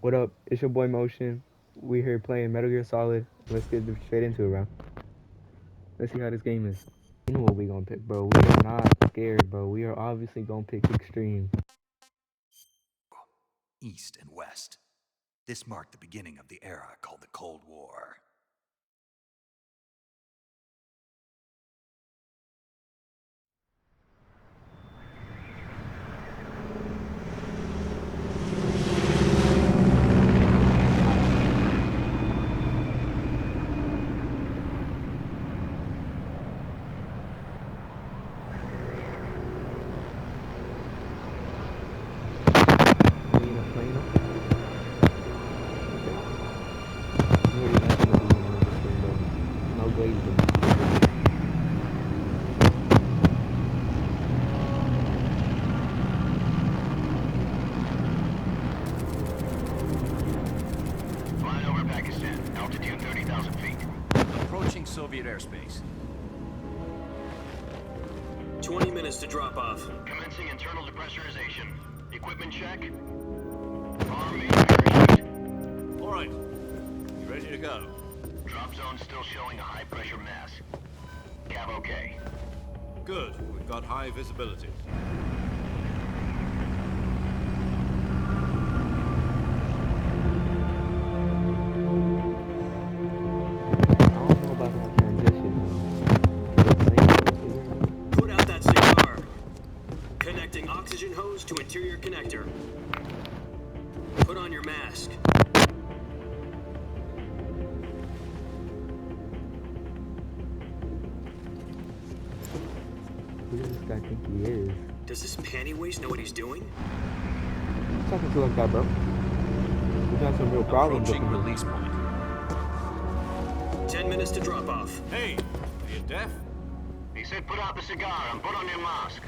What up? It's your boy Motion. We here playing Metal Gear Solid. Let's get straight into it, bro. Let's see how this game is. You know what we gonna pick, bro. We are not scared, bro. We are obviously gonna pick extreme. East and West. This marked the beginning of the era called the Cold War. Plane up. I'm really not gonna be in this game, bro. No glazing. Flying over Pakistan, altitude 30,000 feet. Approaching Soviet airspace. 20 minutes to drop off. Commencing internal depressurization. Equipment check. Arm main parachute. All right. You ready to go? Drop zone still showing a high pressure mass. Cav okay. Good. We've got high visibility. I don't know about that transition. Put out that cigar. Connecting oxygen hose to interior connector. Put on your mask. Who does this guy think he is? Does this panty waste know what he's doing? Talking to like that, bro. We got some real problems up in Approaching here. release point. 10 minutes to drop off. Hey, are you deaf? He said put out the cigar and put on your mask.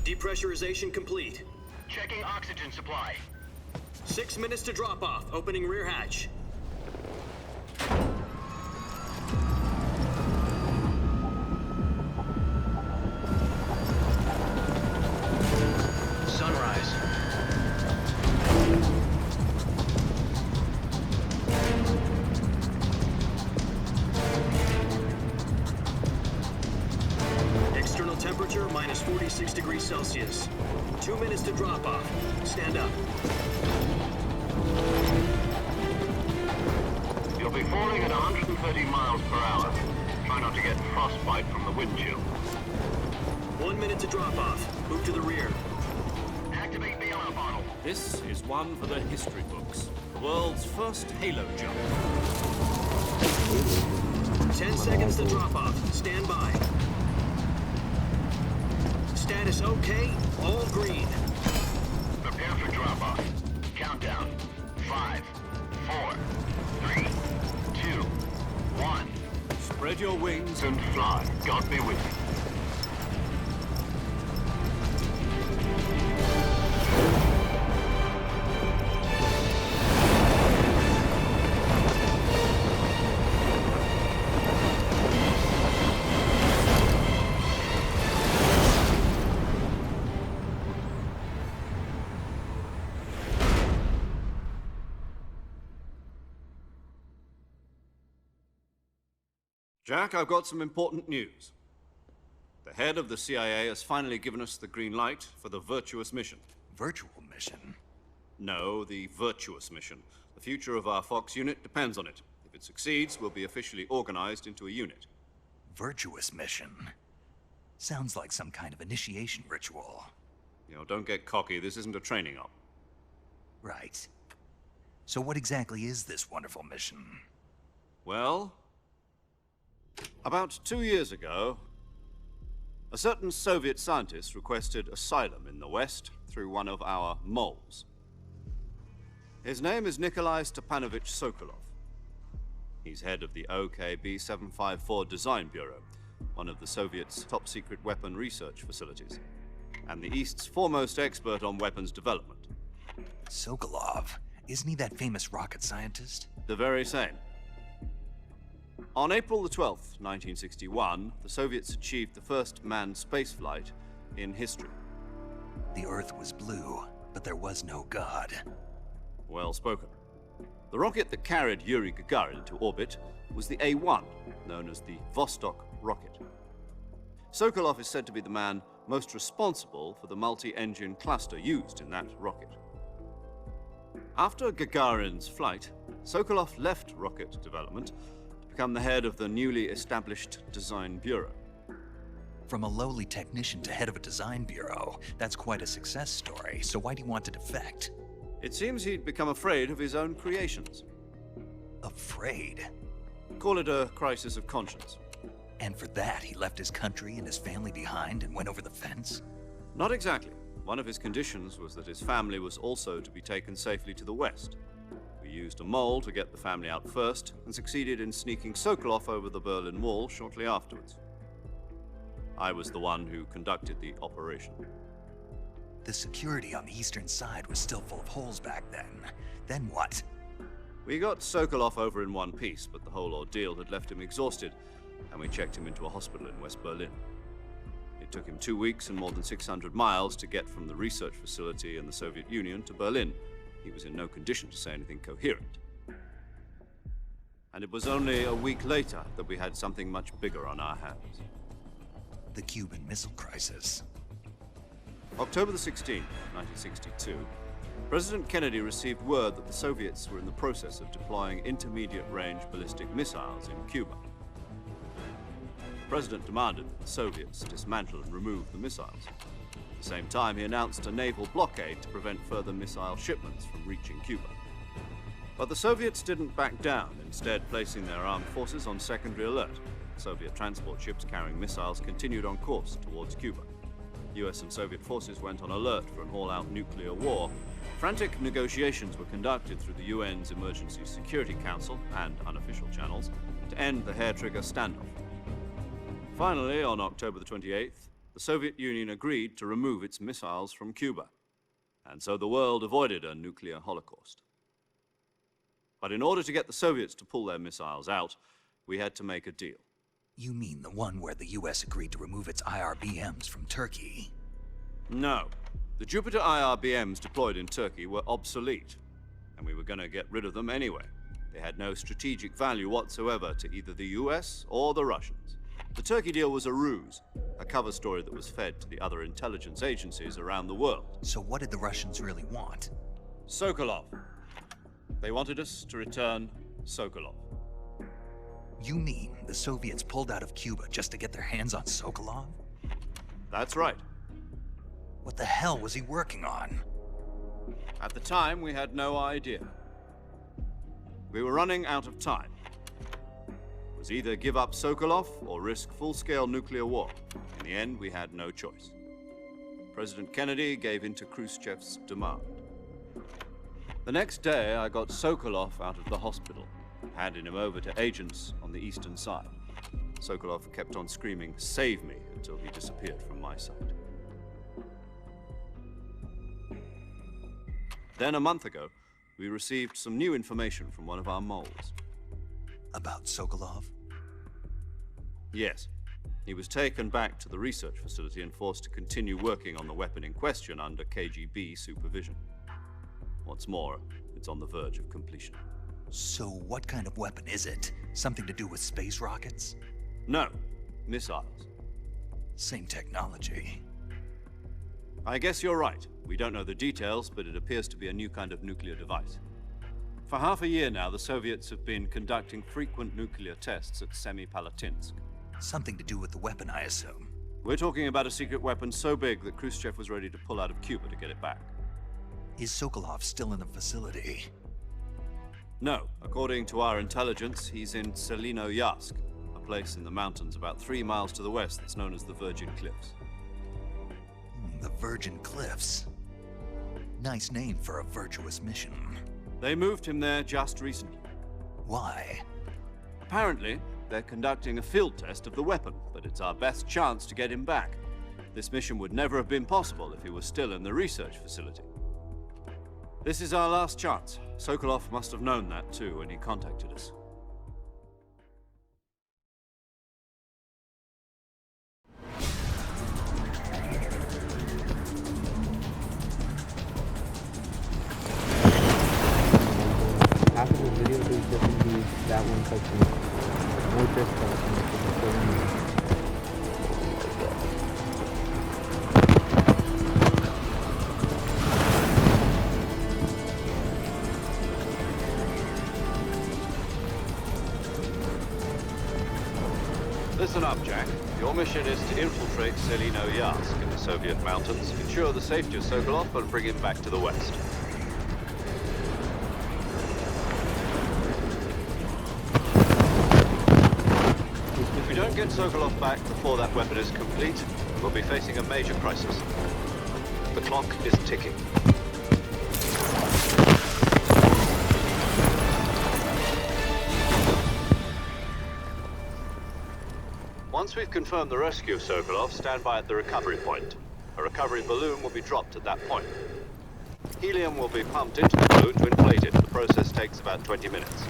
Depressurization complete. Checking oxygen supply. 6 minutes to drop off. Opening rear hatch. Sunrise. External temperature minus 46 degrees Celsius. 2 minutes to drop off. Stand up. You'll be falling at 130 miles per hour. Try not to get frostbite from the wind chill. 1 minute to drop off. Move to the rear. Activate bailout bottle. This is one for the history books. The world's first halo jump. 10 seconds to drop off. Stand by. Status okay. All green. Prepare for drop off. Countdown. 5, 4, 3, 2, 1. Spread your wings And fly. God be with you. Jack, I've got some important news. The head of the CIA has finally given us the green light for the Virtuous mission. Virtual mission. No, the Virtuous mission. The future of our Fox unit depends on it. If it succeeds, we'll be officially organized into a unit. Virtuous mission. Sounds like some kind of initiation ritual. You know, don't get cocky. This isn't a training op. Right. So what exactly is this wonderful mission? Well, about 2 years ago, a certain Soviet scientist requested asylum in the West through one of our moles. His name is Nikolai Stepanovich Sokolov. He's head of the OKB 754 Design Bureau, one of the Soviets' top-secret weapon research facilities, and the East's foremost expert on weapons development. Sokolov. Isn't he that famous rocket scientist? The very same. On April the 12th, 1961, the Soviets achieved the first manned spaceflight in history. The Earth was blue, but there was no God. Well spoken. The rocket that carried Yuri Gagarin to orbit was the A-1, known as the Vostok rocket. Sokolov is said to be the man most responsible for the multi-engine cluster used in that rocket. After Gagarin's flight, Sokolov left rocket development to become the head of the newly established Design Bureau. From a lowly technician to head of a design bureau, that's quite a success story, so why do you want to defect? It seems he'd become afraid of his own creations. Afraid? Call it a crisis of conscience. And for that, he left his country and his family behind and went over the fence? Not exactly. One of his conditions was that his family was also to be taken safely to the west. We used a mole to get the family out first, and succeeded in sneaking Sokolov over the Berlin Wall shortly afterwards. I was the one who conducted the operation. The security on the eastern side was still full of holes back then. Then what? We got Sokolov over in one piece, but the whole ordeal had left him exhausted, and we checked him into a hospital in West Berlin. It took him 2 weeks and more than 600 miles to get from the research facility in the Soviet Union to Berlin. He was in no condition to say anything coherent. And it was only a week later that we had something much bigger on our hands. The Cuban Missile Crisis. October the 16th, 1962, President Kennedy received word that the Soviets were in the process of deploying intermediate-range ballistic missiles in Cuba. The President demanded that the Soviets dismantle and remove the missiles. At the same time, he announced a naval blockade to prevent further missile shipments from reaching Cuba. But the Soviets didn't back down, instead placing their armed forces on secondary alert. Soviet transport ships carrying missiles continued on course towards Cuba. US and Soviet forces went on alert for an all-out nuclear war. Frantic negotiations were conducted through the UN's Emergency Security Council and unofficial channels to end the hair-trigger standoff. Finally, on October the 28th, the Soviet Union agreed to remove its missiles from Cuba, and so the world avoided a nuclear holocaust. But in order to get the Soviets to pull their missiles out, we had to make a deal. You mean the one where the US agreed to remove its IRBMs from Turkey? No. The Jupiter IRBMs deployed in Turkey were obsolete, and we were going to get rid of them anyway. They had no strategic value whatsoever to either the US or the Russians. The Turkey deal was a ruse, a cover story that was fed to the other intelligence agencies around the world. So what did the Russians really want? Sokolov. They wanted us to return Sokolov. You mean the Soviets pulled out of Cuba just to get their hands on Sokolov? That's right. What the hell was he working on? At the time, we had no idea. We were running out of time. It was either give up Sokolov or risk full-scale nuclear war. In the end, we had no choice. President Kennedy gave in to Khrushchev's demand. The next day, I got Sokolov out of the hospital, handing him over to agents on the eastern side. Sokolov kept on screaming, "Save me," until he disappeared from my sight. Then a month ago, we received some new information from one of our moles. About Sokolov? Yes. He was taken back to the research facility and forced to continue working on the weapon in question under KGB supervision. What's more, it's on the verge of completion. So what kind of weapon is it? Something to do with space rockets? No, missiles. Same technology. I guess you're right. We don't know the details, but it appears to be a new kind of nuclear device. For half a year now, the Soviets have been conducting frequent nuclear tests at Semipalatinsk. Something to do with the weapon, I assume. We're talking about a secret weapon so big that Khrushchev was ready to pull out of Cuba to get it back. Is Sokolov still in the facility? No. According to our intelligence, he's in Selinoyarsk, a place in the mountains about 3 miles to the west that's known as the Virgin Cliffs. The Virgin Cliffs. Nice name for a virtuous mission. They moved him there just recently. Why? Apparently, they're conducting a field test of the weapon, but it's our best chance to get him back. This mission would never have been possible if he was still in the research facility. This is our last chance. Sokolov must have known that too when he contacted us. Half of the video is just gonna be that one cutscene. More just cutscene. Listen up, Jack. Your mission is to infiltrate Selino Yask in the Soviet mountains, ensure the safety of Sokolov, and bring him back to the West. If we don't get Sokolov back before that weapon is complete, we'll be facing a major crisis. The clock is ticking. Once we've confirmed the rescue of Sokolov, stand by at the recovery point. A recovery balloon will be dropped at that point. Helium will be pumped into the balloon to inflate it. The process takes about 20 minutes.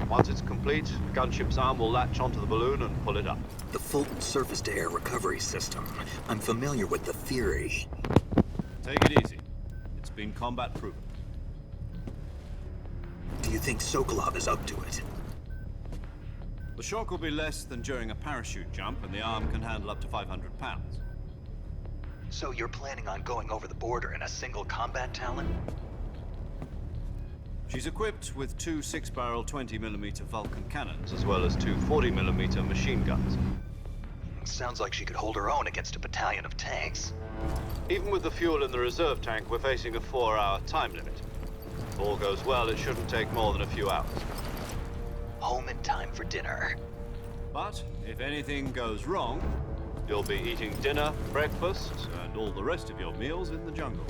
Once it's complete, the gunship's arm will latch onto the balloon and pull it up. The Fulton surface-to-air recovery system. I'm familiar with the theory. Take it easy. It's been combat proven. Do you think Sokolov is up to it? The shock will be less than during a parachute jump, and the arm can handle up to 500 pounds. So you're planning on going over the border in a single combat Talon? She's equipped with two 6-barrel 20mm Vulcan cannons, as well as two 40mm machine guns. Sounds like she could hold her own against a battalion of tanks. Even with the fuel in the reserve tank, we're facing a 4-hour time limit. If all goes well, it shouldn't take more than a few hours. Home in time for dinner. But if anything goes wrong, you'll be eating dinner, breakfast, and all the rest of your meals in the jungle.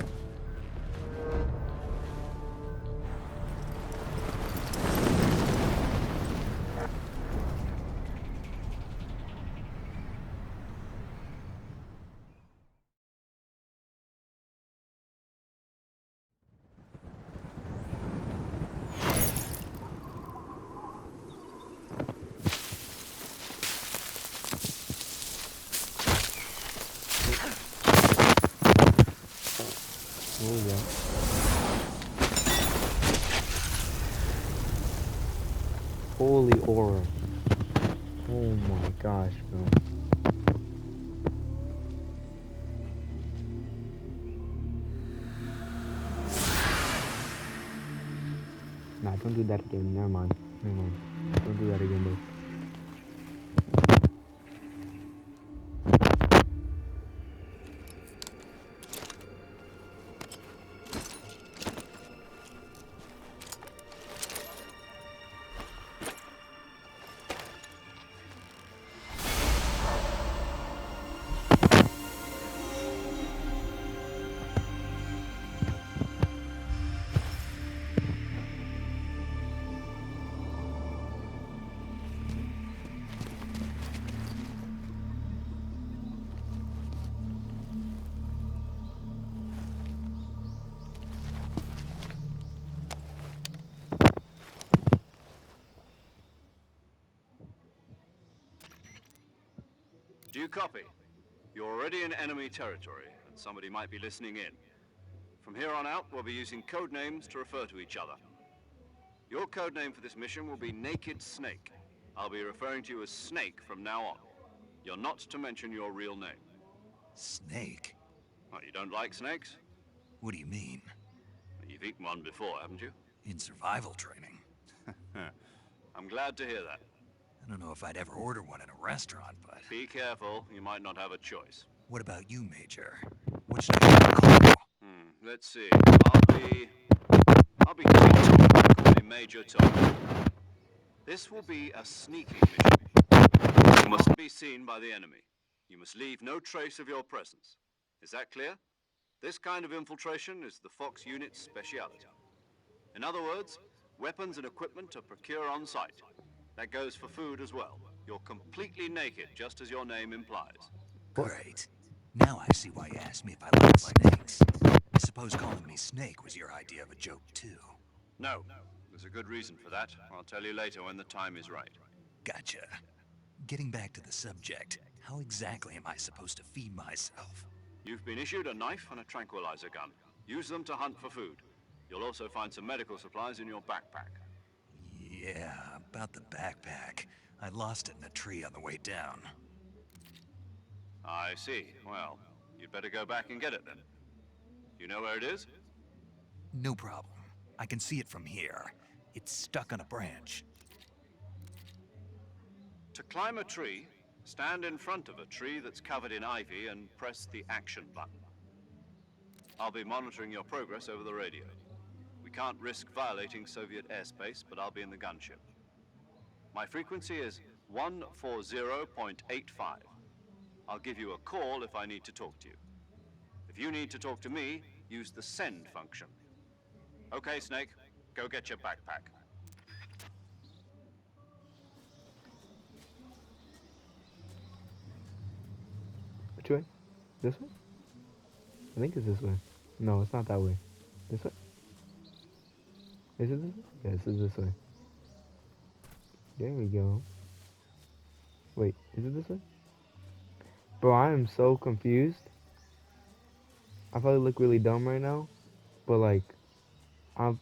There we go. Holy aura. Oh my gosh, bro. Nah, don't do that again. Never mind. Never mind. Don't do that again, bro. Do you copy? You're already in enemy territory, and somebody might be listening in. From here on out, we'll be using code names to refer to each other. Your code name for this mission will be Naked Snake. I'll be referring to you as Snake from now on. You're not to mention your real name. Snake? What, you don't like snakes? What do you mean? You've eaten one before, haven't you? In survival training? I'm glad to hear that. I don't know if I'd ever order one in a restaurant, but... Be careful, you might not have a choice. What about you, Major? What should I call you? Let's see. I'll be Tom. Call me Major Tom. This will be a sneaking mission. You must be seen by the enemy. You must leave no trace of your presence. Is that clear? This kind of infiltration is the Fox unit's speciality. In other words, weapons and equipment are procured on site. That goes for food as well. You're completely naked, just as your name implies. Great. Now I see why you asked me if I like snakes. suppose calling me Snake was your idea of a joke, too. No, there's a good reason for that. I'll tell you later when the time is right. Gotcha. Getting back to the subject, how exactly am I supposed to feed myself? You've been issued a knife and a tranquilizer gun. Use them to hunt for food. You'll also find some medical supplies in your backpack. Yeah, about the backpack. I lost it in a tree on the way down. I see. Well, you'd better go back and get it then. You know where it is? No problem. I can see it from here. It's stuck on a branch. To climb a tree, stand in front of a tree that's covered in ivy and press the action button. I'll be monitoring your progress over the radio. We can't risk violating Soviet airspace, but I'll be in the gunship. My frequency is 140.85. I'll give you a call if I need to talk to you. If you need to talk to me, use the send function. Okay, Snake, go get your backpack. Which way? This way? I think it's this way. No, it's not that way. This way? Is it this way? Yes, it's this way. There we go. Wait, is it this way? Bro, I am so confused. I probably look really dumb right now, but like, I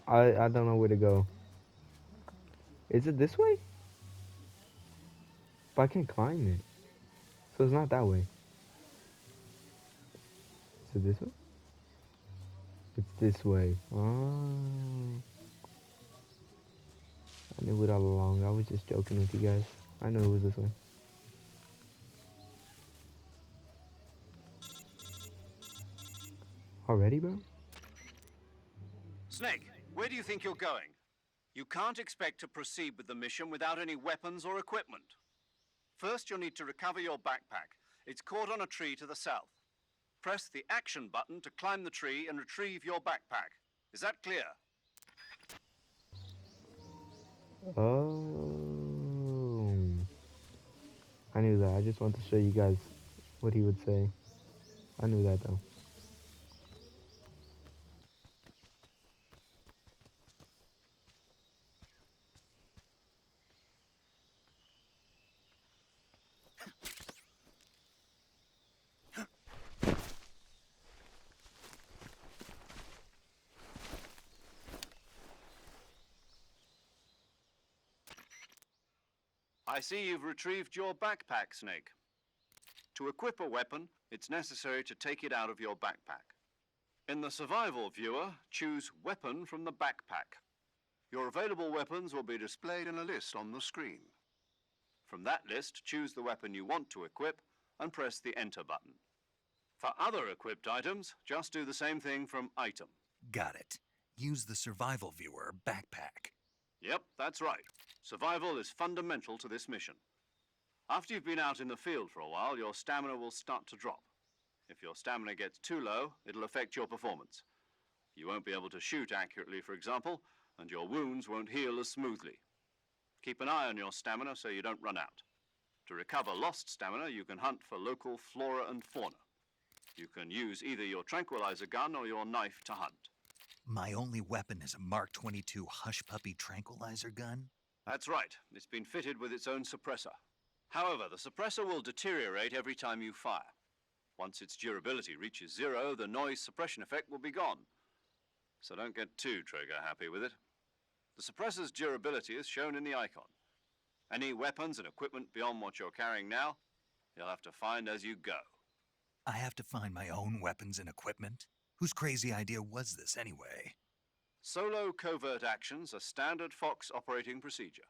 don't know where to go. Is it this way? But I can't climb it, so it's not that way. Is it this way? It's this way. Oh. I knew it all along. I was just joking with you guys. I knew it was this way. Already, bro? Snake, where do you think you're going? You can't expect to proceed with the mission without any weapons or equipment. First, you'll need to recover your backpack. It's caught on a tree to the south. Press the action button to climb the tree and retrieve your backpack. Is that clear? Oh. I knew that. I just wanted to show you guys what he would say. I knew that, though. I see you've retrieved your backpack, Snake. To equip a weapon, it's necessary to take it out of your backpack. In the survival viewer, choose Weapon from the backpack. Your available weapons will be displayed in a list on the screen. From that list, choose the weapon you want to equip and press the Enter button. For other equipped items, just do the same thing from Item. Got it. Use the survival viewer backpack. Yep, that's right. Survival is fundamental to this mission. After you've been out in the field for a while, your stamina will start to drop. If your stamina gets too low, it'll affect your performance. You won't be able to shoot accurately, for example, and your wounds won't heal as smoothly. Keep an eye on your stamina so you don't run out. To recover lost stamina, you can hunt for local flora and fauna. You can use either your tranquilizer gun or your knife to hunt. My only weapon is a Mark 22 Hush Puppy tranquilizer gun? That's right. It's been fitted with its own suppressor. However, the suppressor will deteriorate every time you fire. Once its durability reaches 0, the noise suppression effect will be gone. So don't get too trigger happy with it. The suppressor's durability is shown in the icon. Any weapons and equipment beyond what you're carrying now, you'll have to find as you go. I have to find my own weapons and equipment? Whose crazy idea was this anyway? Solo covert actions are standard Fox operating procedure.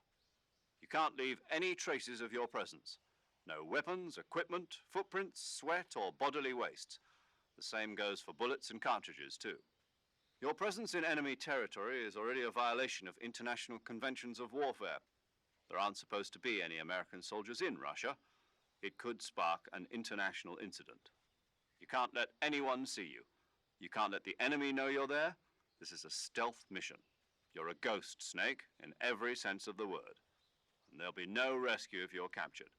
You can't leave any traces of your presence. No weapons, equipment, footprints, sweat, or bodily wastes. The same goes for bullets and cartridges, too. Your presence in enemy territory is already a violation of international conventions of warfare. There aren't supposed to be any American soldiers in Russia. It could spark an international incident. You can't let anyone see you. You can't let the enemy know you're there. This is a stealth mission. You're a ghost, Snake, in every sense of the word. And there'll be no rescue if you're captured.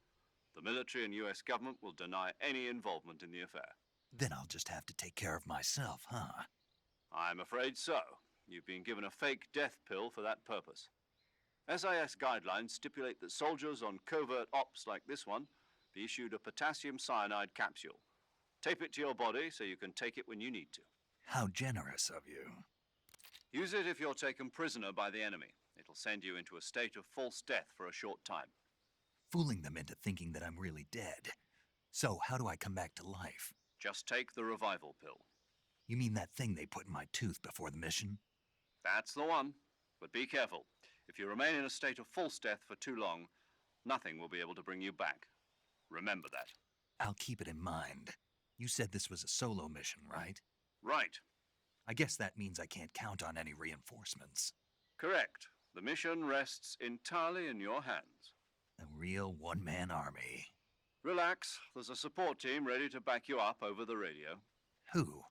The military and US government will deny any involvement in the affair. Then I'll just have to take care of myself, huh? I'm afraid so. You've been given a fake death pill for that purpose. SIS guidelines stipulate that soldiers on covert ops like this one be issued a potassium cyanide capsule. Tape it to your body so you can take it when you need to. How generous of you. Use it if you're taken prisoner by the enemy. It'll send you into a state of false death for a short time. Fooling them into thinking that I'm really dead. So how do I come back to life? Just take the revival pill. You mean that thing they put in my tooth before the mission? That's the one. But be careful. If you remain in a state of false death for too long, nothing will be able to bring you back. Remember that. I'll keep it in mind. You said this was a solo mission, right? Right. I guess that means I can't count on any reinforcements. Correct. The mission rests entirely in your hands. A real one-man army. Relax. There's a support team ready to back you up over the radio. Who?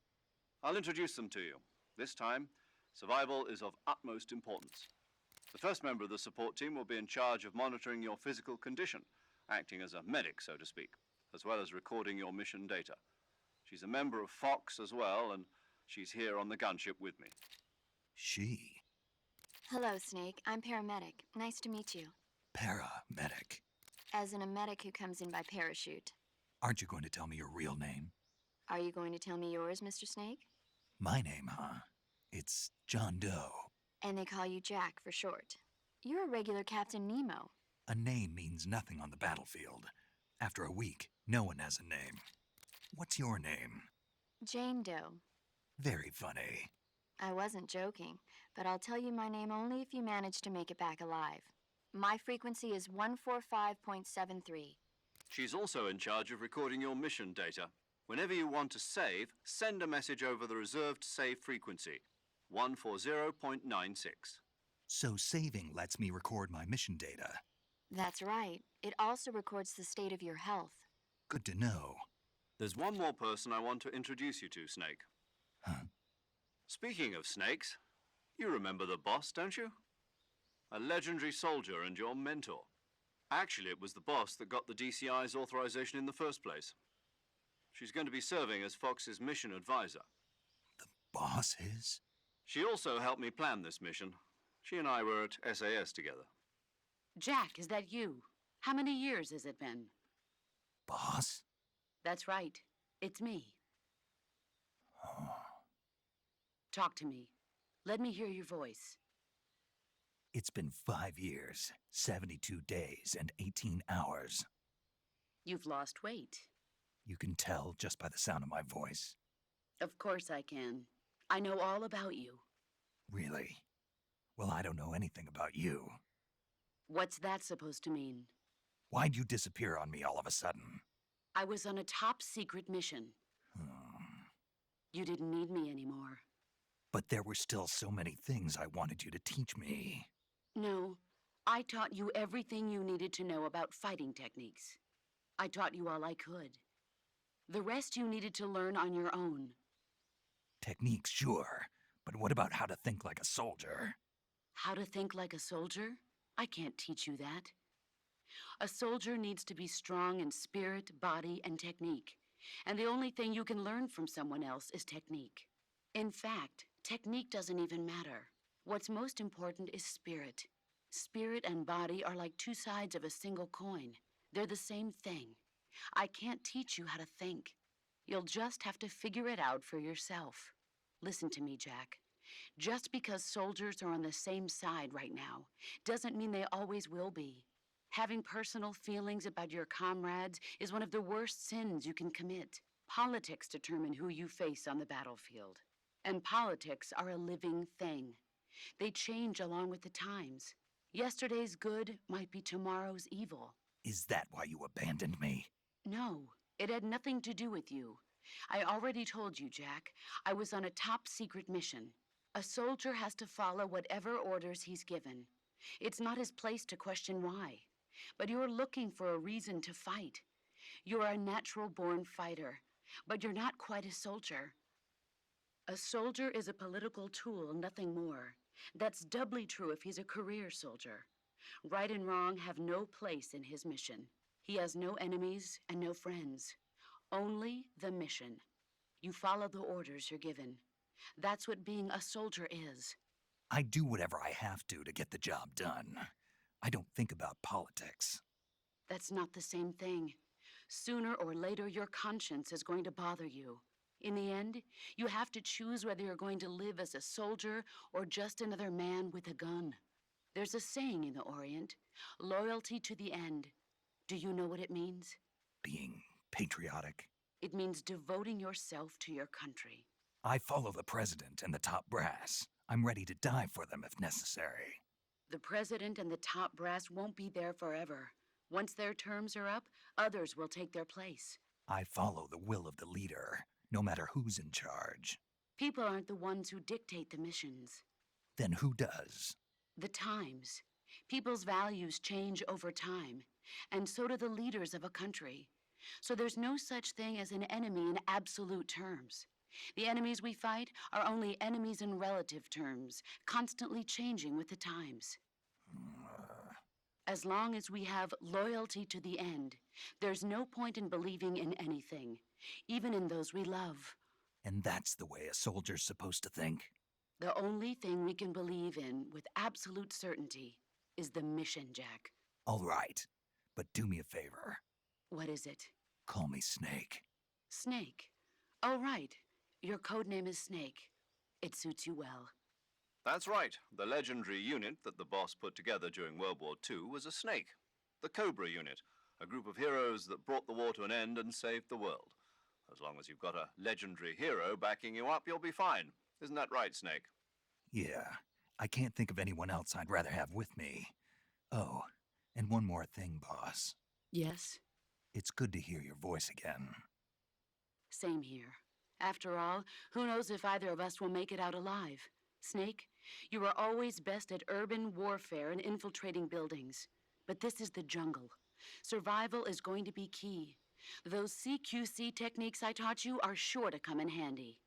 I'll introduce them to you. This time, survival is of utmost importance. The first member of the support team will be in charge of monitoring your physical condition, acting as a medic, so to speak, as well as recording your mission data. She's a member of Fox as well, and she's here on the gunship with me. She? Hello, Snake. I'm paramedic. Nice to meet you. Paramedic. As in a medic who comes in by parachute. Aren't you going to tell me your real name? Are you going to tell me yours, Mr. Snake? My name, huh? It's John Doe. And they call you Jack for short. You're a regular Captain Nemo. A name means nothing on the battlefield. After a week, no one has a name. What's your name? Jane Doe. Very funny. I wasn't joking, but I'll tell you my name only if you manage to make it back alive. My frequency is 145.73. She's also in charge of recording your mission data. Whenever you want to save, send a message over the reserved save frequency, 140.96. So saving lets me record my mission data. That's right. It also records the state of your health. Good to know. There's one more person I want to introduce you to, Snake. Huh? Speaking of snakes, you remember the boss, don't you? A legendary soldier and your mentor. Actually, it was the boss that got the DCI's authorization in the first place. She's going to be serving as Fox's mission advisor. The boss is? She also helped me plan this mission. She and I were at SAS together. Jack, is that you? How many years has it been? Boss? That's right. It's me. Talk to me. Let me hear your voice. It's been 5 years, 72 days, and 18 hours. You've lost weight. You can tell just by the sound of my voice. Of course I can. I know all about you. Really? Well, I don't know anything about you. What's that supposed to mean? Why'd you disappear on me all of a sudden? I was on a top-secret mission. You didn't need me anymore. But there were still so many things I wanted you to teach me. No, I taught you everything you needed to know about fighting techniques. I taught you all I could. The rest you needed to learn on your own. Techniques, sure. But what about how to think like a soldier? How to think like a soldier? I can't teach you that. A soldier needs to be strong in spirit, body, and technique. And the only thing you can learn from someone else is technique. In fact, technique doesn't even matter. What's most important is spirit. Spirit and body are like two sides of a single coin. They're the same thing. I can't teach you how to think. You'll just have to figure it out for yourself. Listen to me, Jack. Just because soldiers are on the same side right now doesn't mean they always will be. Having personal feelings about your comrades is one of the worst sins you can commit. Politics determine who you face on the battlefield. And politics are a living thing. They change along with the times. Yesterday's good might be tomorrow's evil. Is that why you abandoned me? No, it had nothing to do with you. I already told you, Jack. I was on a top-secret mission. A soldier has to follow whatever orders he's given. It's not his place to question why. But you're looking for a reason to fight. You're a natural-born fighter, but you're not quite a soldier. A soldier is a political tool, nothing more. That's doubly true if he's a career soldier. Right and wrong have no place in his mission. He has no enemies and no friends. Only the mission. You follow the orders you're given. That's what being a soldier is. I do whatever I have to get the job done. I don't think about politics. That's not the same thing. Sooner or later, your conscience is going to bother you. In the end, you have to choose whether you're going to live as a soldier or just another man with a gun. There's a saying in the Orient, loyalty to the end. Do you know what it means? Being patriotic. It means devoting yourself to your country. I follow the president and the top brass. I'm ready to die for them if necessary. The president and the top brass won't be there forever. Once their terms are up, others will take their place. I follow the will of the leader, no matter who's in charge. People aren't the ones who dictate the missions. Then who does? The times. People's values change over time, and so do the leaders of a country. So there's no such thing as an enemy in absolute terms. The enemies we fight are only enemies in relative terms, constantly changing with the times. As long as we have loyalty to the end, there's no point in believing in anything, even in those we love. And that's the way a soldier's supposed to think? The only thing we can believe in with absolute certainty is the mission, Jack. All right, but do me a favor. What is it? Call me Snake. Snake. Oh, right. Your code name is Snake. It suits you well. That's right. The legendary unit that the boss put together during World War II was a snake. The Cobra unit, a group of heroes that brought the war to an end and saved the world. As long as you've got a legendary hero backing you up, you'll be fine. Isn't that right, Snake? Yeah, I can't think of anyone else I'd rather have with me. Oh, and one more thing, boss. Yes? It's good to hear your voice again. Same here. After all, who knows if either of us will make it out alive? Snake, you are always best at urban warfare and infiltrating buildings. But this is the jungle. Survival is going to be key. Those CQC techniques I taught you are sure to come in handy.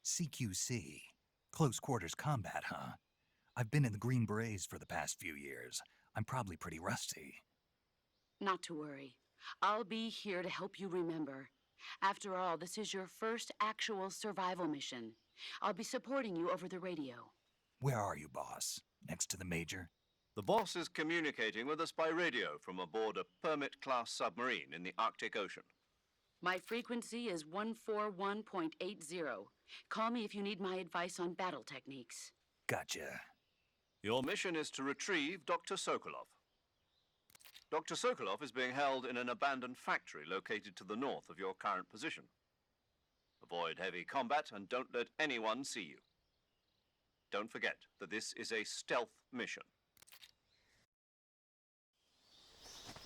CQC? Close quarters combat, huh? I've been in the Green Berets for the past few years. I'm probably pretty rusty. Not to worry. I'll be here to help you remember. After all, this is your first actual survival mission. I'll be supporting you over the radio. Where are you, boss? Next to the Major? The boss is communicating with us by radio from aboard a Permit-class submarine in the Arctic Ocean. My frequency is 141.80. Call me if you need my advice on battle techniques. Gotcha. Your mission is to retrieve Dr. Sokolov. Dr. Sokolov is being held in an abandoned factory located to the north of your current position. Avoid heavy combat and don't let anyone see you. Don't forget that this is a stealth mission.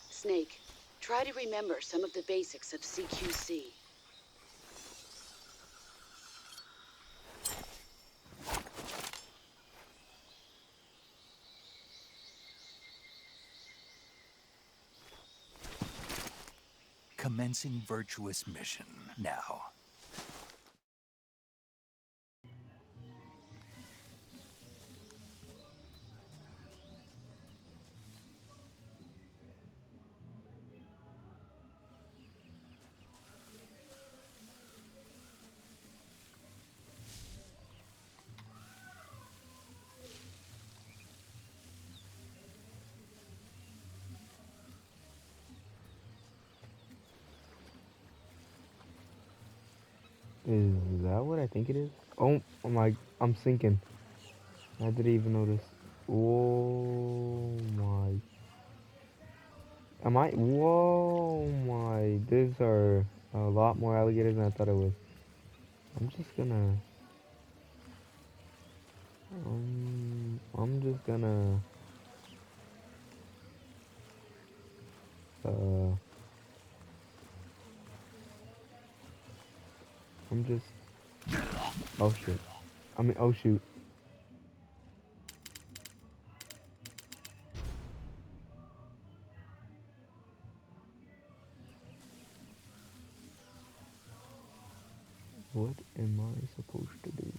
Snake, try to remember some of the basics of CQC. Commencing virtuous mission now. Is that what I think it is? Oh my, I'm sinking. I didn't even notice. Oh my. Am I? Whoa my. These are a lot more alligators than I thought it was. I'm just gonna. I'm just gonna. I'm just. Oh shit. I mean, oh shoot. What am I supposed to do?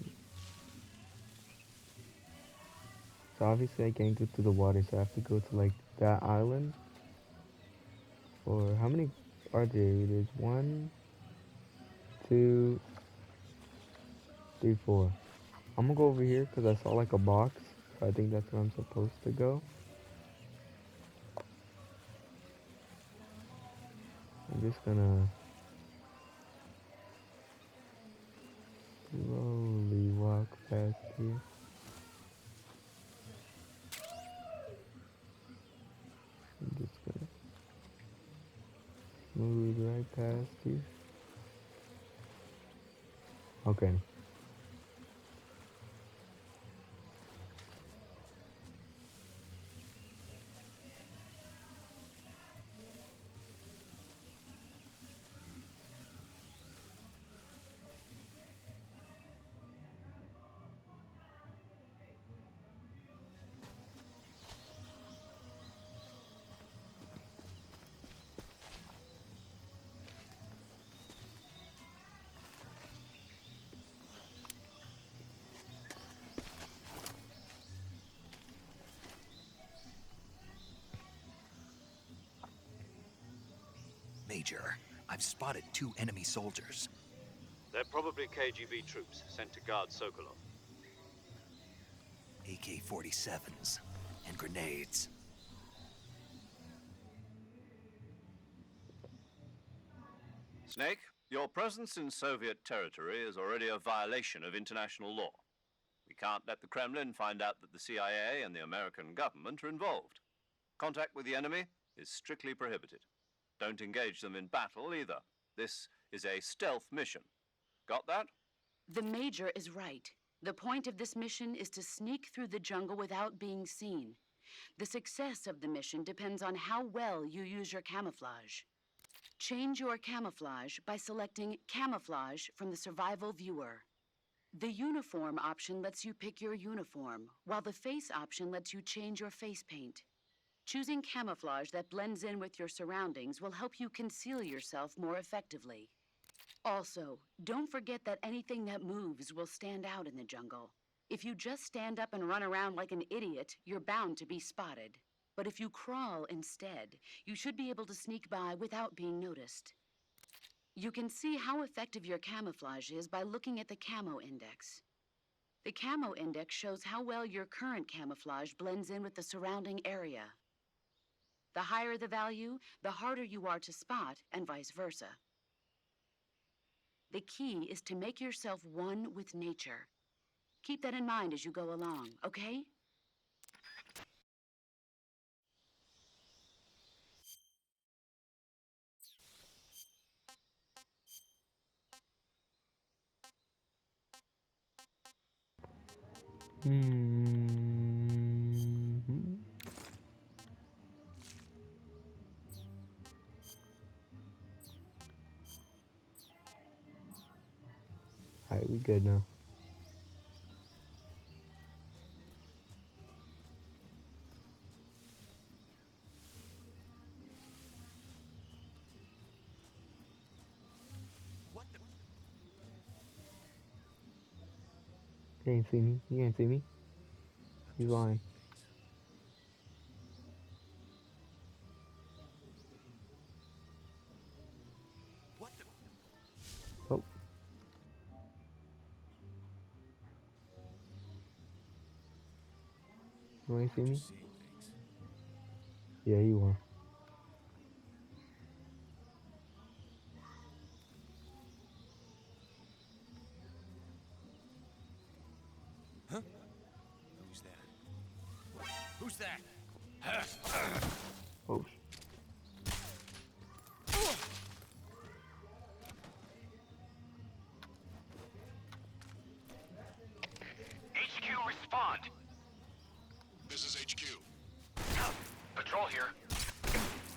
So obviously I can't go through the water, so I have to go to like that island. Or how many are there? There's 1, 2, 3-4. I'm gonna go over here because I saw like a box. So I think that's where I'm supposed to go. I'm just gonna slowly walk past here. I'm just gonna smooth right past you. Okay. Major, I've spotted 2 enemy soldiers. They're probably KGB troops sent to guard Sokolov. AK-47s and grenades. Snake, your presence in Soviet territory is already a violation of international law. We can't let the Kremlin find out that the CIA and the American government are involved. Contact with the enemy is strictly prohibited. Don't engage them in battle either. This is a stealth mission. Got that? The Major is right. The point of this mission is to sneak through the jungle without being seen. The success of the mission depends on how well you use your camouflage. Change your camouflage by selecting Camouflage from the Survival Viewer. The Uniform option lets you pick your uniform, while the Face option lets you change your face paint. Choosing camouflage that blends in with your surroundings will help you conceal yourself more effectively. Also, don't forget that anything that moves will stand out in the jungle. If you just stand up and run around like an idiot, you're bound to be spotted. But if you crawl instead, you should be able to sneak by without being noticed. You can see how effective your camouflage is by looking at the Camo Index. The Camo Index shows how well your current camouflage blends in with the surrounding area. The higher the value, the harder you are to spot, and vice versa. The key is to make yourself one with nature. Keep that in mind as you go along, okay? Alright, we good now. You ain't see me. You ain't see me. He's lying. Oh. You ain't see me? Yeah, you are. Huh? Who's that? Who's that? Oh. HQ, respond. This is HQ. Patrol here.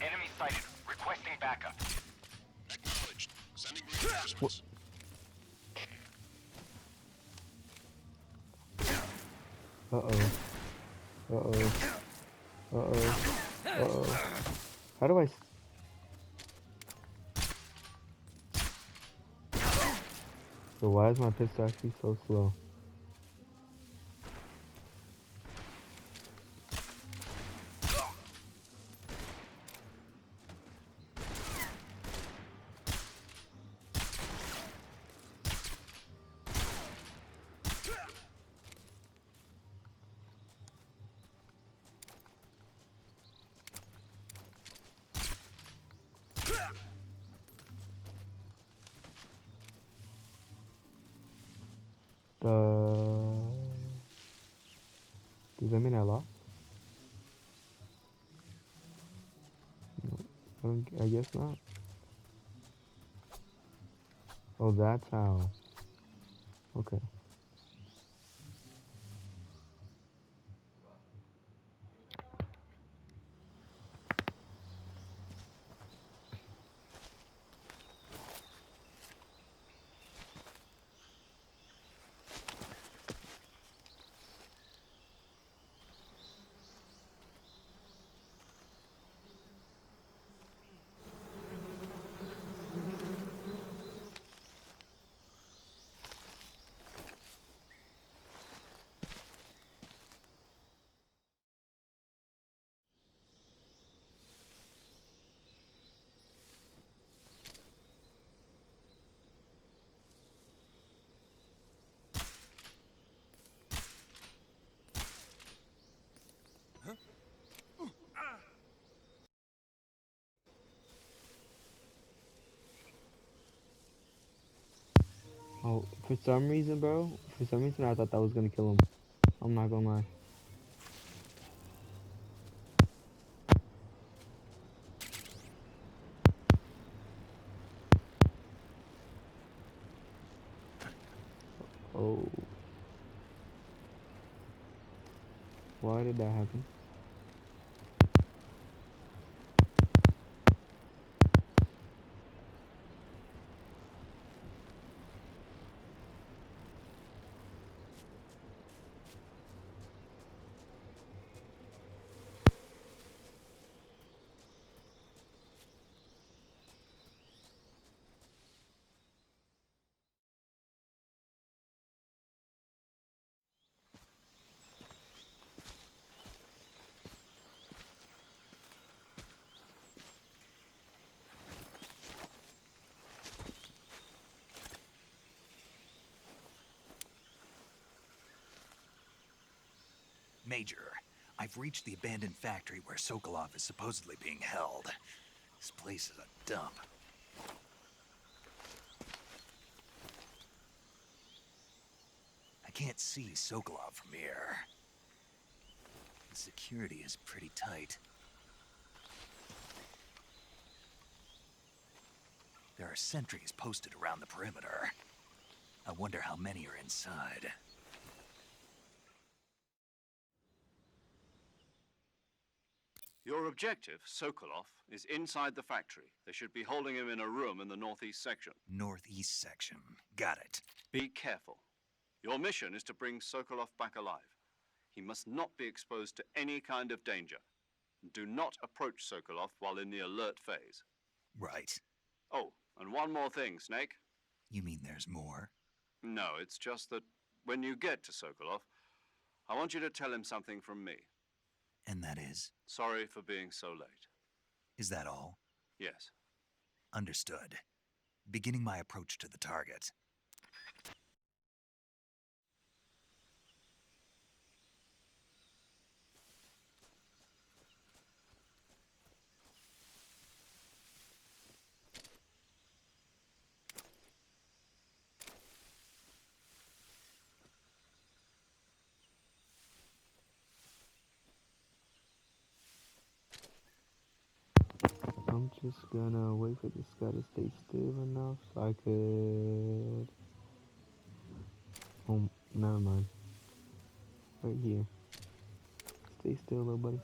Enemy sighted. Requesting backup. Acknowledged. Sending reinforcements. Uh-oh. Uh-oh. Uh-oh. Uh-oh. How do I... So why is my pistol actually so slow? Does that mean I lost? No, I guess not. Oh, that's how. Okay. Oh, for some reason, I thought that was gonna kill him. I'm not gonna lie. Oh. Why did that happen? Major, I've reached the abandoned factory where Sokolov is supposedly being held. This place is a dump. I can't see Sokolov from here. The security is pretty tight. There are sentries posted around the perimeter. I wonder how many are inside. Your objective, Sokolov, is inside the factory. They should be holding him in a room in the northeast section. Northeast section. Got it. Be careful. Your mission is to bring Sokolov back alive. He must not be exposed to any kind of danger. Do not approach Sokolov while in the alert phase. Right. Oh, and one more thing, Snake. You mean there's more? No, it's just that when you get to Sokolov, I want you to tell him something from me. And that is? Sorry for being so late. Is that all? Yes. Understood. Beginning my approach to the target. I'm just gonna wait for this guy to stay still enough so I could... Oh, never mind. Right here. Stay still, little buddy.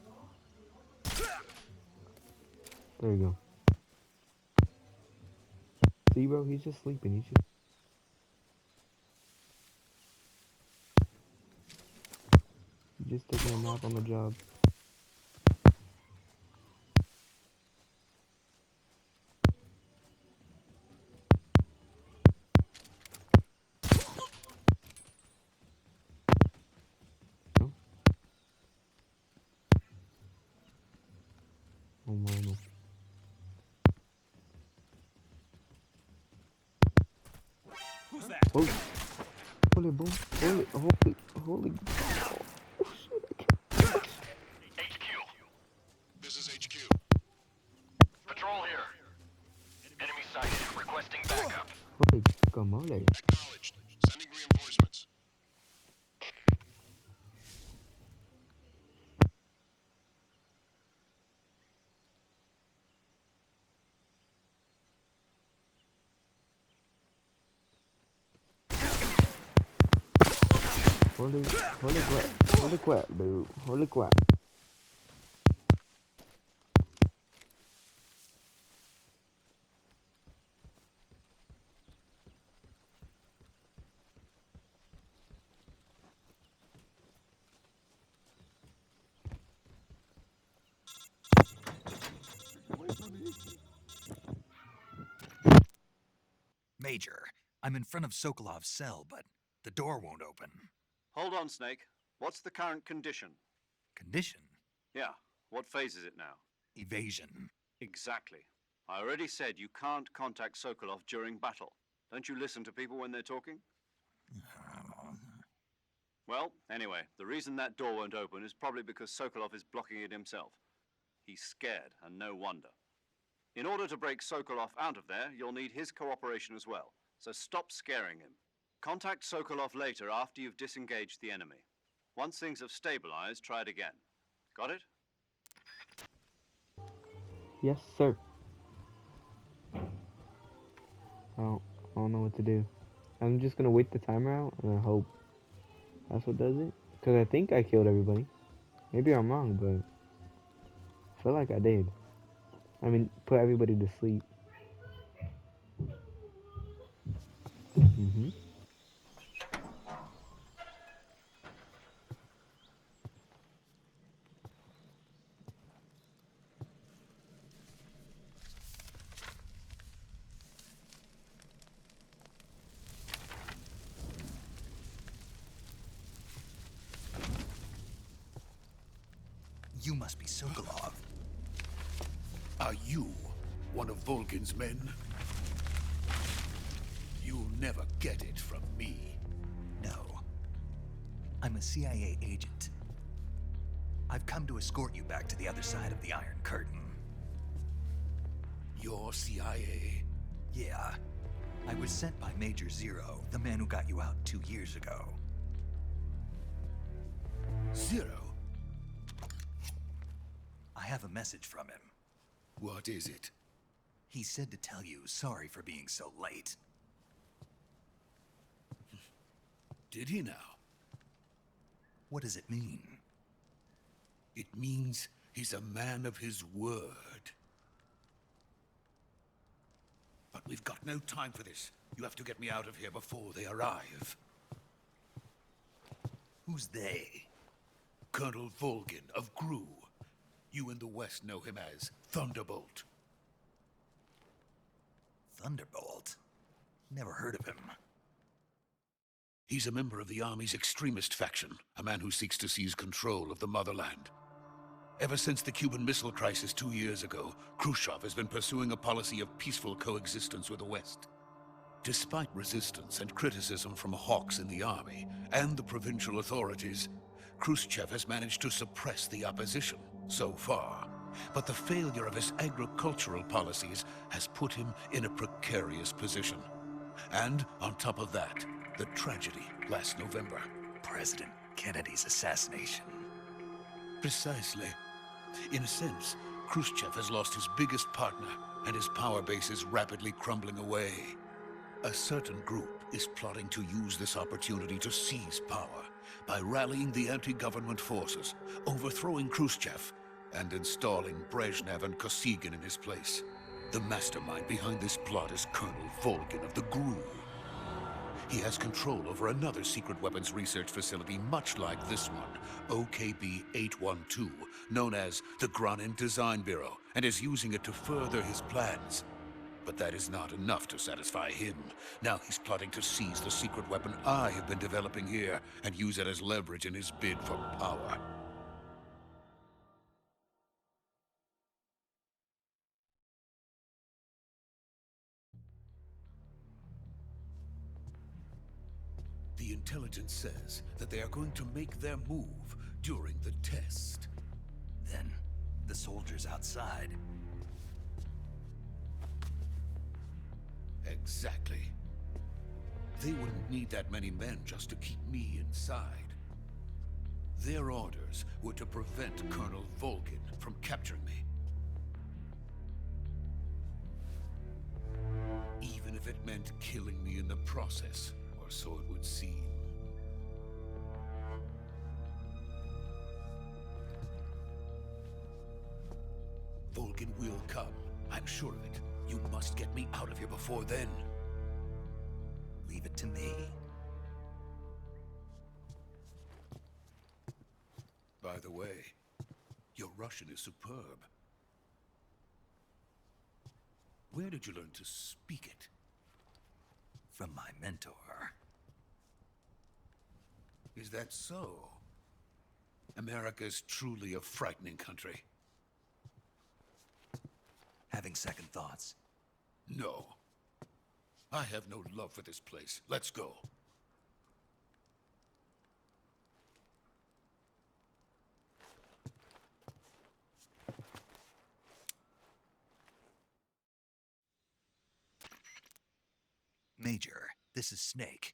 There you go. See, bro, he's just sleeping. He's just taking a nap on the job. Oh, mano. Who's that? Oh, holy boom. Holy. Oh, shit. HQ. This is HQ. Patrol here. Enemy sighted. Requesting backup. Holy guacamole. Acknowledged. Sending reinforcements. Holy crap, dude. Holy crap. Major, I'm in front of Sokolov's cell, but the door won't open. Hold on, Snake. What's the current condition? Condition? Yeah, what phase is it now? Evasion. Exactly. I already said you can't contact Sokolov during battle. Don't you listen to people when they're talking? Well, anyway, the reason that door won't open is probably because Sokolov is blocking it himself. He's scared, and no wonder. In order to break Sokolov out of there, you'll need his cooperation as well. So stop scaring him. Contact Sokolov later after you've disengaged the enemy. Once things have stabilized, try it again. Got it? Yes, sir. I don't know what to do. I'm just gonna wait the timer out and I hope that's what does it. Cause I think I killed everybody. Maybe I'm wrong, but I feel like I did. I mean, put everybody to sleep. Mm-hmm. You must be Sokolov. Are you one of Volgin's men? You'll never get it from me. No. I'm a CIA agent. I've come to escort you back to the other side of the Iron Curtain. You're CIA? Yeah. I was sent by Major Zero, the man who got you out 2 years ago. Zero? I have a message from him. What is it? He said to tell you sorry for being so late. Did he now? What does it mean? It means he's a man of his word. But we've got no time for this. You have to get me out of here before they arrive. Who's they? Colonel Volgin of GRU. You in the West know him as Thunderbolt. Thunderbolt? Never heard of him. He's a member of the Army's extremist faction, a man who seeks to seize control of the motherland. Ever since the Cuban Missile Crisis 2 years ago, Khrushchev has been pursuing a policy of peaceful coexistence with the West. Despite resistance and criticism from hawks in the army and the provincial authorities, Khrushchev has managed to suppress the opposition so far. But the failure of his agricultural policies has put him in a precarious position. And on top of that, the tragedy last November. President Kennedy's assassination. Precisely. In a sense, Khrushchev has lost his biggest partner, and his power base is rapidly crumbling away. A certain group is plotting to use this opportunity to seize power by rallying the anti-government forces, overthrowing Khrushchev, and installing Brezhnev and Kosygin in his place. The mastermind behind this plot is Colonel Volgin of the GRU. He has control over another secret weapons research facility much like this one, OKB-812, known as the Granin Design Bureau, and is using it to further his plans. But that is not enough to satisfy him. Now he's plotting to seize the secret weapon I have been developing here and use it as leverage in his bid for power. The intelligence says that they are going to make their move during the test. Then, the soldiers outside. Exactly. They wouldn't need that many men just to keep me inside. Their orders were to prevent Colonel Volgin from capturing me. Even if it meant killing me in the process, or so it would seem. Vulcan will come. I'm sure of it. You must get me out of here before then. Leave it to me. By the way, your Russian is superb. Where did you learn to speak it? From my mentor. Is that so? America's truly a frightening country. Having second thoughts. No. I have no love for this place. Let's go. Major, this is Snake.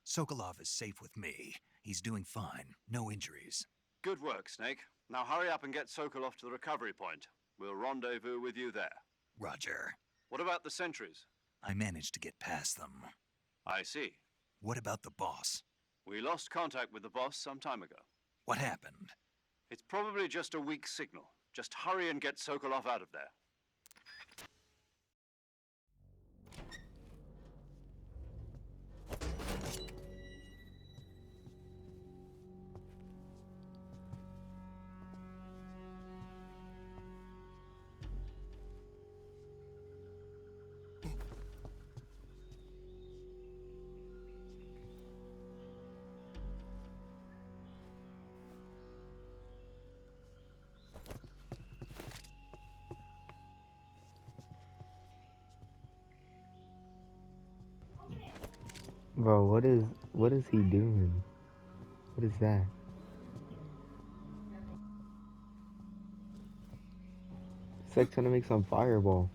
Sokolov is safe with me. He's doing fine. No injuries. Good work, Snake. Now hurry up and get Sokolov to the recovery point. We'll rendezvous with you there. Roger. What about the sentries? I managed to get past them. I see. What about the boss? We lost contact with the boss some time ago. What happened? It's probably just a weak signal. Just hurry and get Sokolov out of there. Bro, what is he doing? What is that? It's like trying to make some fireball.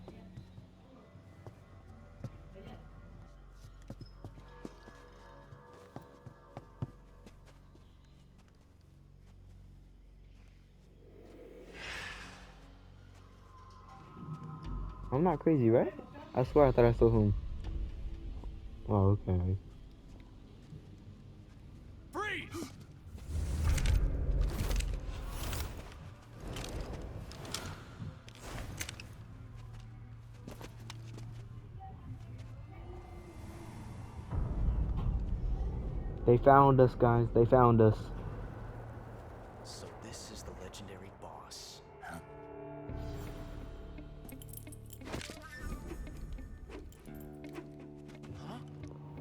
I'm not crazy, right? I swear I thought I saw him. Oh, okay. Freeze! They found us, guys. They found us. So this is the legendary boss. Huh?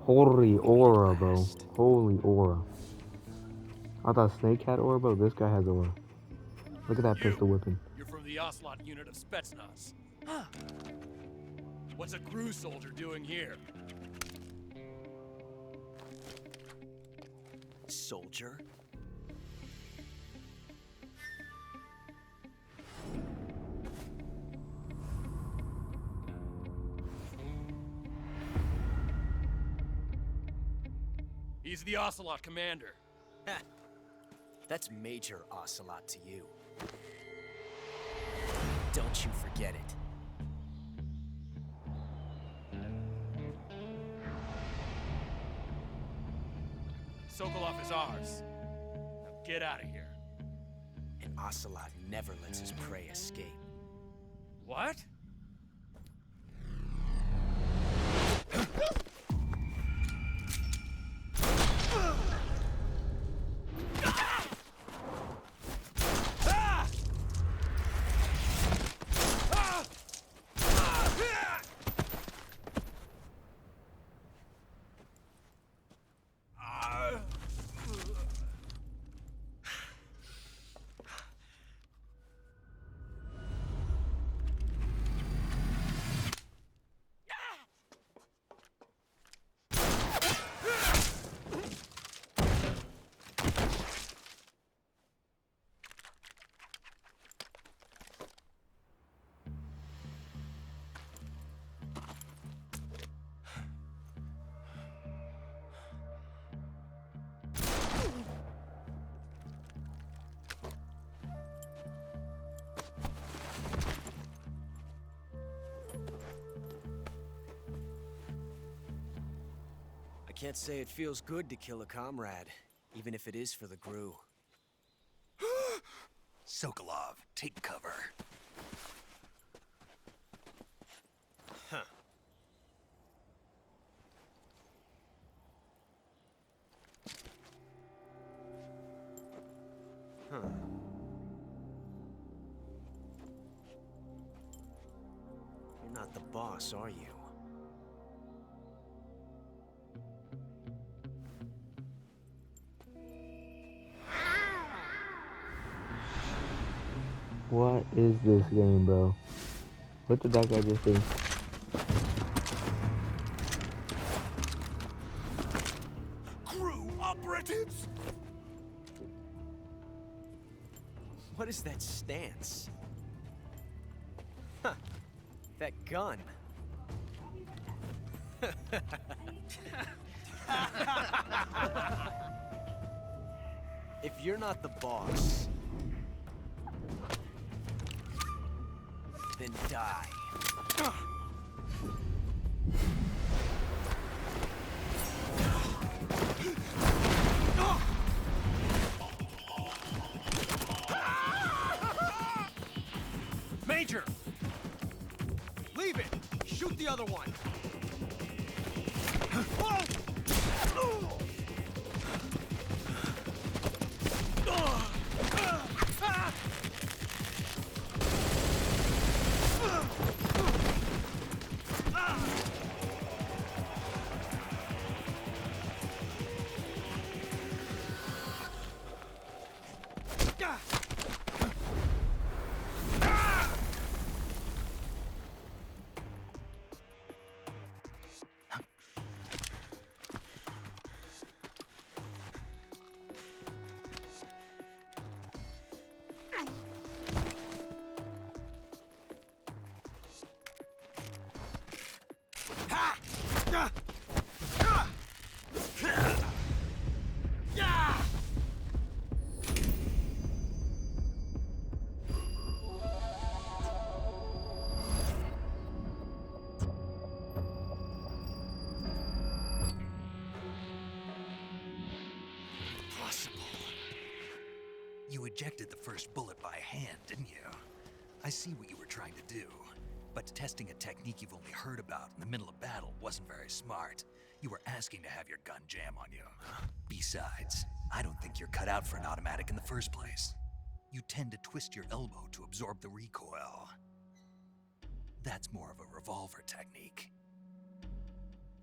Holy aura, bro. Holy aura. I thought Snake had aura, but this guy has aura. Look at that pistol whipping. You're from the Ocelot unit of Spetsnaz. Huh. What's a crew soldier doing here? Soldier? He's the Ocelot commander. Ha! That's Major Ocelot to you. Don't you forget it. Sokolov is ours. Now get out of here. And Ocelot never lets his prey escape. What? I can't say it feels good to kill a comrade, even if it is for the GRU. Sokolov, take cover. Huh. You're not the boss, are you? What is this game, bro? What did that guy just say? Crew operatives! What is that stance? Huh. That gun. If you're not the boss, then die. Major! Leave it! Shoot the other one! You ejected the first bullet by hand, didn't you? I see what you were trying to do. But testing a technique you've only heard about in the middle of battle wasn't very smart. You were asking to have your gun jam on you. Besides, I don't think you're cut out for an automatic in the first place. You tend to twist your elbow to absorb the recoil. That's more of a revolver technique.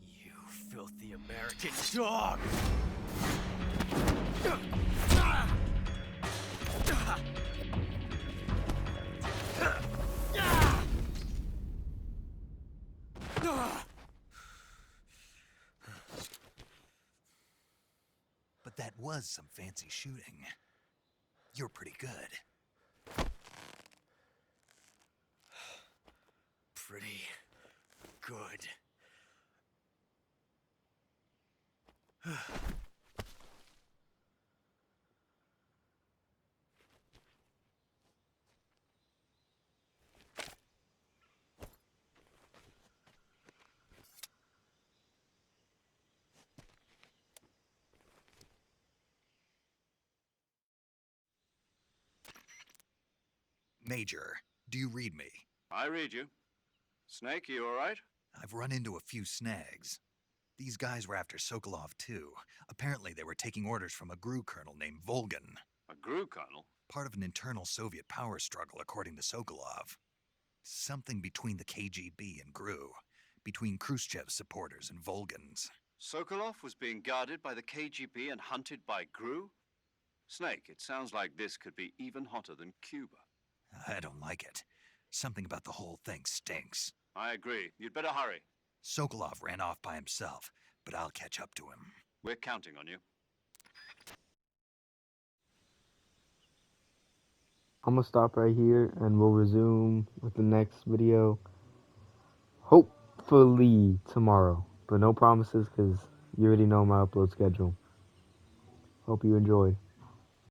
You filthy American dog! But that was some fancy shooting. You're pretty good. Pretty good. Major, do you read me? I read you. Snake, you all right? I've run into a few snags. These guys were after Sokolov too. Apparently they were taking orders from a GRU colonel named Volgin. A GRU colonel? Part of an internal Soviet power struggle, according to Sokolov. Something between the KGB and GRU. Between Khrushchev's supporters and Volgin's. Sokolov was being guarded by the KGB and hunted by GRU? Snake, it sounds like this could be even hotter than Cuba. I don't like it. Something about the whole thing stinks. I agree. You'd better hurry. Sokolov ran off by himself, but I'll catch up to him. We're counting on you. I'm gonna stop right here and we'll resume with the next video. Hopefully tomorrow, but no promises because you already know my upload schedule. Hope you enjoyed.